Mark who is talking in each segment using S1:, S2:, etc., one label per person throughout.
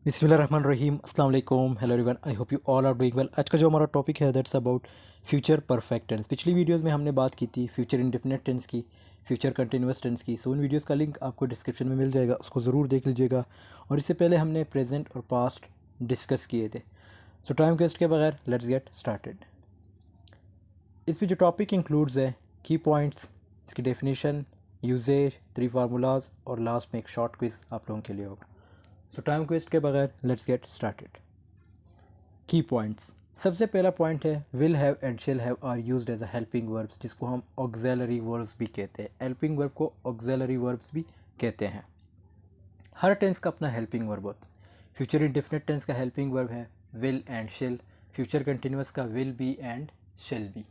S1: बिस्मिल्लाहिर्रहमानिर्रहीम अस्सलाम वालेकुम hello everyone I hope you all are doing well. आज का जो हमारा टॉपिक है that's about future perfect tense. पिछली वीडियोस में हमने बात की थी फ्यूचर इंडेफिनिट टेंस की, फ्यूचर कंटिन्यूअस टेंस की। सो उन वीडियोस का लिंक आपको डिस्क्रिप्शन में मिल जाएगा, उसको ज़रूर देख लीजिएगा। और इससे पहले हमने प्रेजेंट और पास्ट डिस्कस किए थे। सो टाइम वेस्ट के बगैर लेट्स गेट स्टार्टेड। इसमें जो टॉपिक इंक्लूड्स है की पॉइंट्स, इसकी डेफिनेशन, यूजेज, 3 फार्मूलाज और लास्ट में एक शॉर्ट क्विज आप लोगों के लिए होगा। सो टाइम वेस्ट के बगैर let's get started. Key points, सबसे पहला पॉइंट है will have and shall have are used as a helping verbs, जिसको हम ऑक्सिलरी वर्ब्स भी कहते हैं। हेल्पिंग वर्ब को ऑक्सिलरी वर्ब्स भी कहते हैं। हर टेंस का अपना हेल्पिंग वर्ब होता है। फ्यूचर इंडेफिनिट टेंस का हेल्पिंग वर्ब है विल एंड शिल। फ्यूचर कंटिन्यूअस का विल बी एंड शिल बी।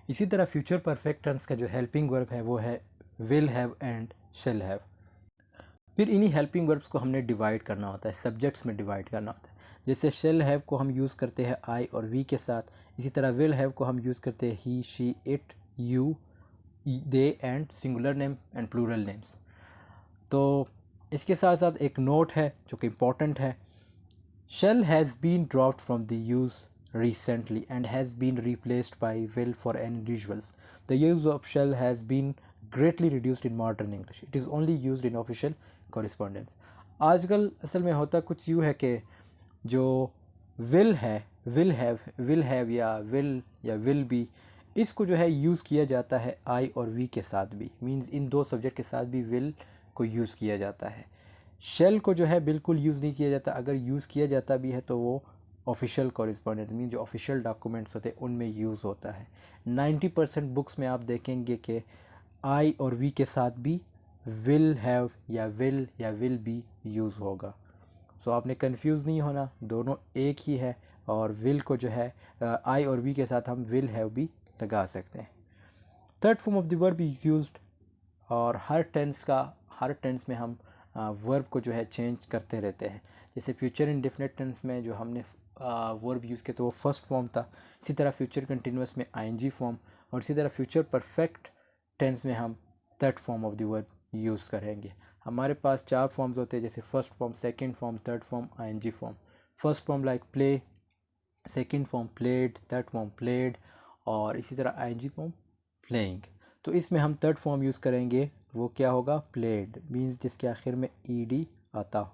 S1: इसी तरह फ्यूचर परफेक्ट टेंस का जो हेल्पिंग वर्ब है वो है will have and shall have. फिर इन्हीं हेल्पिंग वर्ब्स को हमने डिवाइड करना होता है, सब्जेक्ट्स में डिवाइड करना होता है। जैसे शेल हैव को हम यूज़ करते हैं आई और वी के साथ, इसी तरह विल हैव को हम यूज़ करते हैं he, she, it, you, they and singular name and plural names. तो इसके साथ साथ एक नोट है जो कि इम्पॉर्टेंट है। Shall has been dropped from the use recently and has been replaced by will for individuals. The use of shall has been greatly reduced in modern English. It is only used in official correspondence. आजकल असल में होता कुछ यूँ है कि जो will है, will have या will be, इसको जो है यूज़ किया जाता है I और V के साथ भी, मीन्स इन दो सब्जेक्ट के साथ भी will को यूज़ किया जाता है। शेल को जो है बिल्कुल यूज़ नहीं किया जाता, अगर यूज़ किया जाता भी है तो वो ऑफिशियल कॉरेस्पॉन्डेंट मीन जो ऑफिशियल डॉक्यूमेंट्स होते हैं उनमें यूज़ होता है। 90% बुक्स में आप देखेंगे कि आई और वी के साथ भी विल हैव या विल बी यूज़ होगा। सो आपने कंफ्यूज नहीं होना, दोनों एक ही है। और विल को जो है आई और वी के साथ हम विल हैव भी लगा सकते हैं। Third form of the verb is used, और हर टेंस में हम वर्ब को जो है चेंज करते रहते हैं। जैसे फ्यूचर इंडेफिनिट टेंस में जो हमने वर्ब यूज़ किया तो वो फर्स्ट फॉर्म था। इसी तरह फ्यूचर कंटिन्यूअस में आईएनजी फॉर्म, और इसी तरह फ्यूचर परफेक्ट टेंस में हम third form of the verb use करेंगे। हमारे पास 4 फॉर्म्स होते हैं, जैसे first form, second form, third form, ING form. First form like play, second form played, third form played, और इसी तरह आईएनजी फॉर्म प्लेइंग। तो इसमें हम थर्ड फॉर्म यूज़ करेंगे, वो क्या होगा, प्लेड, मीन्स जिसके आखिर में ईडी आता हो।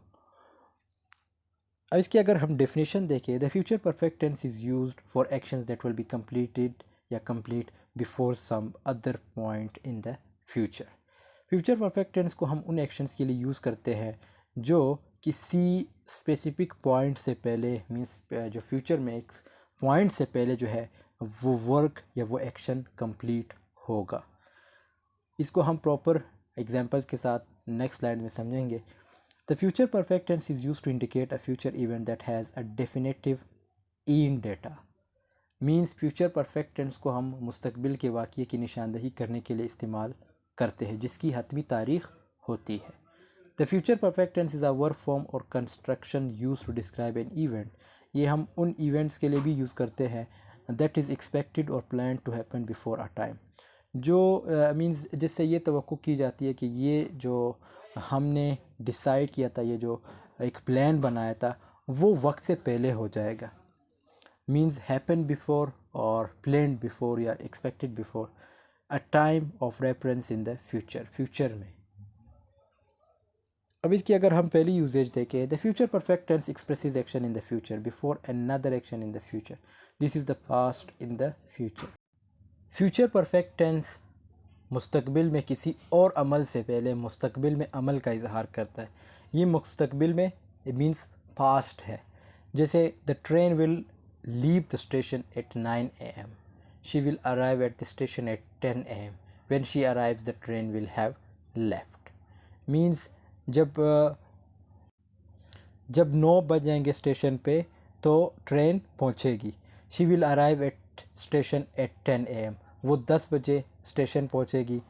S1: अब इसकी अगर हम डेफिनेशन देखें, the future perfect tense is used for actions that will be completed या complete before some other point in the future. Future perfect tense को हम उन एक्शंस के लिए यूज़ करते हैं जो किसी स्पेसिफिक पॉइंट से पहले, मीन्स जो फ्यूचर में एक पॉइंट से पहले जो है वो वर्क या वो एक्शन कंप्लीट होगा। इसको हम प्रॉपर एग्जांपल्स के साथ नेक्स्ट स्लाइड में समझेंगे। The future perfect tense is used to indicate a future event that has a definitive end date. Means future perfect tense को हम मुस्तकबिल के वाक़ये की निशानदही करने के लिए इस्तेमाल करते हैं जिसकी हतमी तारीख़ होती है। The future perfect tense is a verb form और construction use to describe an event. ये हम उन इवेंट्स के लिए भी यूज़ करते हैं दैट इज़ एक्सपेक्टेड और plan to happen before a time. जो मीन्स जिससे ये तवक्को की जाती है कि ये जो हमने डिसाइड किया था, ये जो एक प्लान बनाया था, वो वक्त से पहले हो जाएगा। मीन्स हैपन बिफोर और प्लान बिफोर या expected before a time of reference in the future में। अब इसकी अगर हम पहली यूजेज देखें, the future perfect tense expresses action in the future before another action in the future. This is the past in the future. Future perfect tense मुस्तकबिल में किसी और अमल से पहले मुस्तकबिल में अमल का इजहार करता है। ये मुस्तकबिल में मीन्स पास्ट है। जैसे the train will leave the station at 9 AM, she will arrive at the station at 10 AM, when she arrives the train will have left. Means जब 9 बज जाएंगे स्टेशन पे तो ट्रेन पहुंचेगी। She will arrive at station at 10 AM, वो 10 बजे station पहुंचेगी।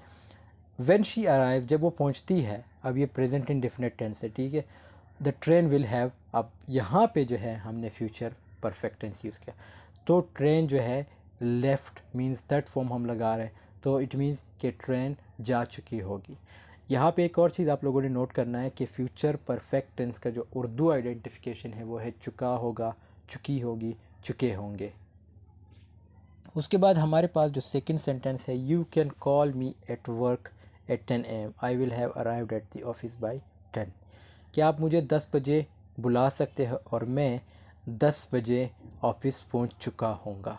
S1: When she arrive, जब वो पहुंचती है, अब ये प्रेजेंट इंडेफिनिट टेंस है, ठीक है। द ट्रेन विल हैव, अब यहाँ पे जो है हमने फ्यूचर परफेक्ट टेंस यूज़ किया, तो ट्रेन जो है लेफ़्ट, मीन्स थर्ड फॉर्म हम लगा रहे हैं, तो इट मीन्स कि ट्रेन जा चुकी होगी। यहाँ पे एक और चीज़ आप लोगों ने नोट करना है कि फ्यूचर परफेक्ट टेंस का जो उर्दू आइडेंटिफिकेशन है वो है चुका होगा, चुकी होगी, चुके होंगे। उसके बाद हमारे पास जो सेकंड सेंटेंस है, you can call me at work at 10 AM, I will have arrived at the office by 10। क्या आप मुझे 10 बजे बुला सकते हैं और मैं 10 बजे ऑफिस पहुंच चुका होऊंगा।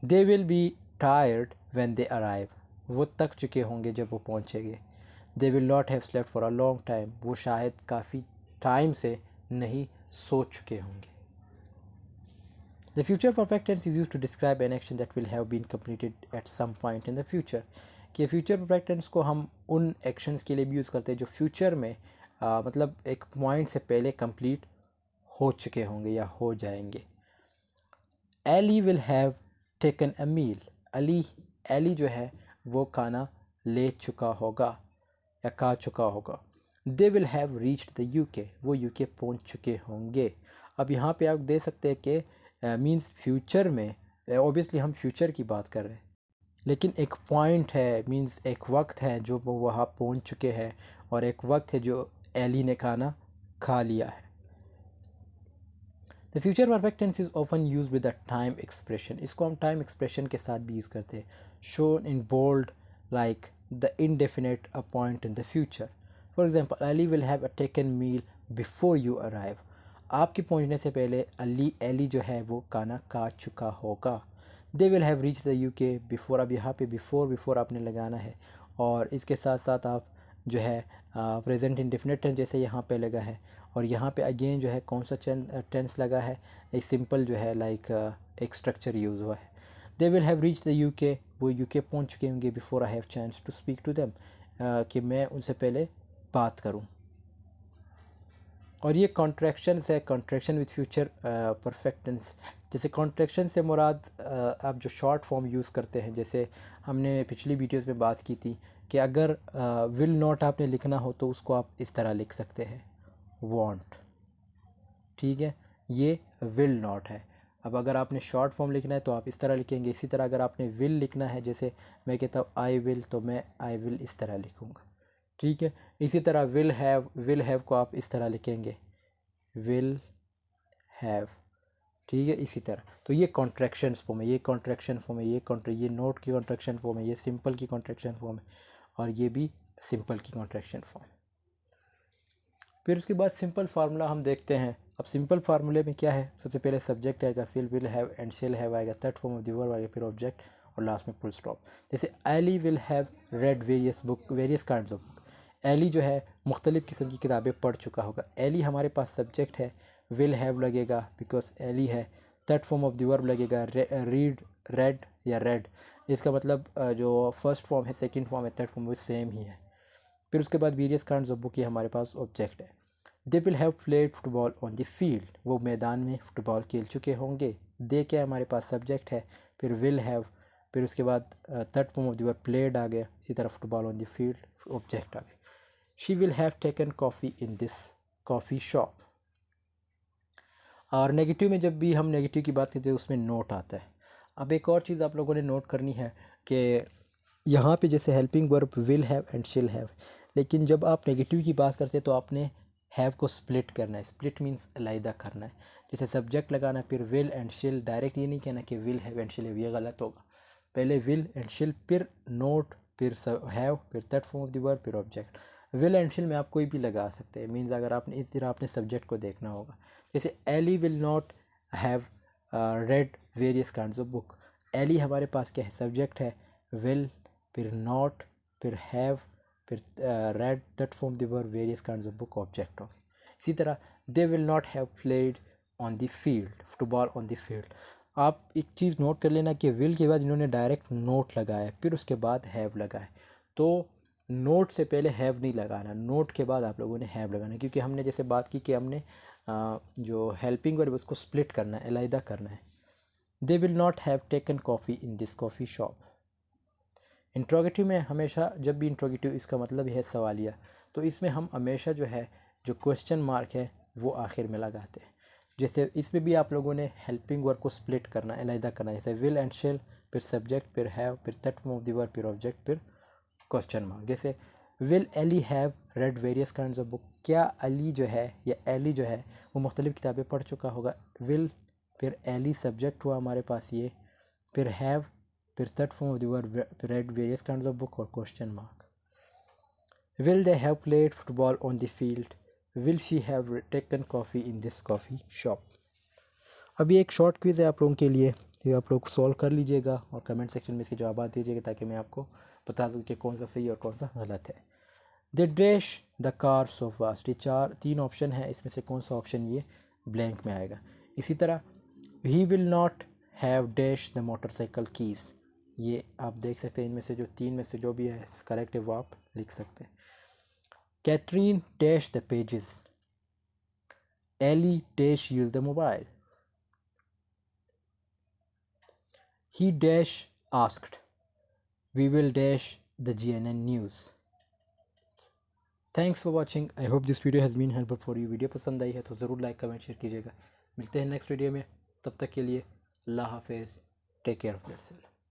S1: They will be tired when they arrive, वो थक चुके होंगे जब वो पहुंचेंगे। They will not have slept for a long time, वो शायद काफ़ी टाइम से नहीं सो चुके होंगे। The future perfect tense is used to describe an action that will have been completed at some point in the future। कि future perfect tense को हम उन एक्शंस के लिए भी यूज़ करते हैं जो फ्यूचर में मतलब एक पॉइंट से पहले कंप्लीट हो चुके होंगे या हो जाएंगे। Ellie will have taken a meal, Ellie जो है वो खाना ले चुका होगा या खा चुका होगा। दे will have reached the UK, वो यूके पहुंच चुके होंगे। अब यहाँ पे आप दे सकते हैं कि मींस फ्यूचर में, ऑब्वियसली हम फ्यूचर की बात कर रहे हैं, लेकिन एक पॉइंट है, मींस एक वक्त है जो वो वहाँ पहुँच चुके हैं, और एक वक्त है जो एली ने खाना खा लिया है। The future perfect tense is often use with the time expression, इसको हम टाइम एक्सप्रेशन के साथ भी यूज़ करते हैं। Shown in bold like the indefinite a point in the future. For example, Ali will have a taken meal before you arrive, आपके पहुंचने से पहले एली जो है वो खाना खा चुका होगा। दे will have reach the UK before, अब यहाँ पे बिफोर आपने लगाना है, और इसके साथ साथ आप जो है प्रेजेंट इंडेफिनिट टेंस जैसे यहाँ पे लगा है, और यहाँ पे अगेन जो है कौन सा टेंस लगा है, एक सिंपल जो है लाइक एक स्ट्रक्चर यूज़ हुआ है। They will have reach the UK, वो यूके पहुँच चुके होंगे before I have chance to speak to them, कि मैं उनसे पहले बात करूँ। और ये कॉन्ट्रैक्शंस है, contraction with future perfect tense. जैसे कॉन्ट्रैक्शन से मुराद आप जो शॉर्ट फॉर्म यूज़ करते हैं, जैसे हमने पिछली वीडियोस में बात की थी कि अगर विल नॉट आपने लिखना हो तो उसको आप इस तरह लिख सकते हैं, वांट, ठीक है, ये विल नॉट है। अब अगर आपने शॉर्ट फॉर्म लिखना है तो आप इस तरह लिखेंगे। इसी तरह अगर आपने विल लिखना है, जैसे मैं कहता हूँ आई विल, तो मैं आई विल इस तरह लिखूँगा, ठीक है। इसी तरह विल हैव को आप इस तरह लिखेंगे, विल हैव, ठीक है, इसी तरह। तो ये कॉन्ट्रैक्शन फॉर्म है, ये कॉन्ट्रैक्शन फॉर्म है, ये नोट की कॉन्ट्रैक्शन फॉर्म है, ये सिंपल की कॉन्ट्रैक्शन फॉर्म है, और ये भी सिंपल की कॉन्ट्रैक्शन फॉर्म। फिर उसके बाद सिंपल फार्मूला हम देखते हैं। अब सिंपल फार्मूले में क्या है, सबसे पहले सब्जेक्ट आएगा, फिर will have and shall have आएगा, third form of the verb आएगा, फिर ऑब्जेक्ट, और लास्ट में फुल स्टॉप। जैसे Ellie will have read various kinds of book, Ellie जो है मुख्तलिफ़ किस्म की किताबें पढ़ चुका होगा। एली हमारे पास सब्जेक्ट है, विल हैव लगेगा बिकॉज एली है, third form of the verb लगेगा रीड, रेड या रेड, इसका मतलब जो फर्स्ट फॉर्म है, सेकंड फॉर्म है, थर्ड फॉर्म वो सेम ही है। फिर उसके बाद वेरियस काइंड्स ऑफ बुक, ये हमारे पास ऑब्जेक्ट है। They will have played football on the field, वो मैदान में फुटबॉल खेल चुके होंगे। दे क्या हमारे पास सब्जेक्ट है, फिर विल हैव, फिर उसके बाद third form of the verb played आ गया, इसी तरह football on the field object आ गया। She will have taken coffee in this coffee shop. और नेगेटिव में जब भी हम नेगेटिव की बात करते हैं उसमें नोट आता है। अब एक और चीज़ आप लोगों ने नोट करनी है कि यहाँ पे जैसे helping verb will have and shall have, लेकिन जब आप नेगेटिव की बात करते हैं तो आपने हैव को स्प्लिट करना है। स्प्लिट मीन्स अलहदा करना है। जैसे सब्जेक्ट लगाना, फिर विल एंड शिल, डायरेक्ट ये नहीं कहना कि will have and shall have, ये गलत होगा। पहले विल एंड शिल, फिर नोट, फिर हैव, फिर third form of the verb, फिर ऑब्जेक्ट। विल एंड शिल में आप कोई भी लगा सकते हैं, मीन्स अगर आपने इस तरह आपने सब्जेक्ट को देखना होगा। जैसे Ellie will not have read various kinds of book, Ellie हमारे पास क्या है, सब्जेक्ट है, विल, फिर नॉट, फिर हैव, फिर red, that form the verb various kinds of book, object of. इसी तरह they will not have played on the field, football on the field. आप एक चीज़ नोट कर लेना कि विल के बाद इन्होंने डायरेक्ट नोट लगाया, फिर उसके बाद हैव लगाया, तो नोट से पहले हैव नहीं लगाना, नोट के बाद आप लोगों ने हैव लगाना, क्योंकि हमने जैसे बात की कि हमने जो हेल्पिंग वर्ब उसको स्प्लिट करना है, अलहदा करना है। They will not have taken coffee in this coffee shop. Interrogative में हमेशा जब भी इंट्रोगेटिव इसका मतलब है सवालिया, तो इसमें हम हमेशा जो है जो क्वेश्चन मार्क है वो आखिर में लगाते हैं। जैसे इसमें भी आप लोगों ने हेल्पिंग वर्ब को स्प्लिट करना, अलहदा करना, जैसे विल एंड शेल, फिर सब्जेक्ट, फिर हैव, फिर third form of the verb, फिर ऑब्जेक्ट, फिर क्वेश्चन मार्क। जैसे will Ellie have read various kinds of book, क्या अली जो है या एली जो है वो मुख्तलिफ़ किताबें पढ़ चुका होगा। विल, फिर एली सब्जेक्ट हुआ हमारे पास ये, फिर हैव, फिर third form of the word read various kinds of book और question mark. Will they have played football on the field, will she have taken coffee in this coffee shop. अभी एक short quiz है आप लोगों के लिए, ये आप लोग सॉल्व कर लीजिएगा और कमेंट सेक्शन में इसके जवाब दीजिएगा ताकि मैं आपको बता दूँ कि कौन सा सही और कौन सा गलत है। The dash the car so fast, ये तीन ऑप्शन है, इसमें से कौन सा ऑप्शन ये ब्लैंक में आएगा। इसी तरह he will not have dash the motorcycle keys, ये आप देख सकते हैं, इनमें से जो तीन में से जो भी है करेक्ट है वो आप लिख सकते हैं। Catherine dash the pages, Ellie dash use the mobile, he dash asked, we will dash the GNN news. Thanks for watching. I hope this video has been helpful for you. Video पसंद आई है तो ज़रूर like comment share कीजिएगा। मिलते हैं next video में, तब तक के लिए अल्लाह हाफिज़, टेक केयर ऑफ़ योरसेल्फ।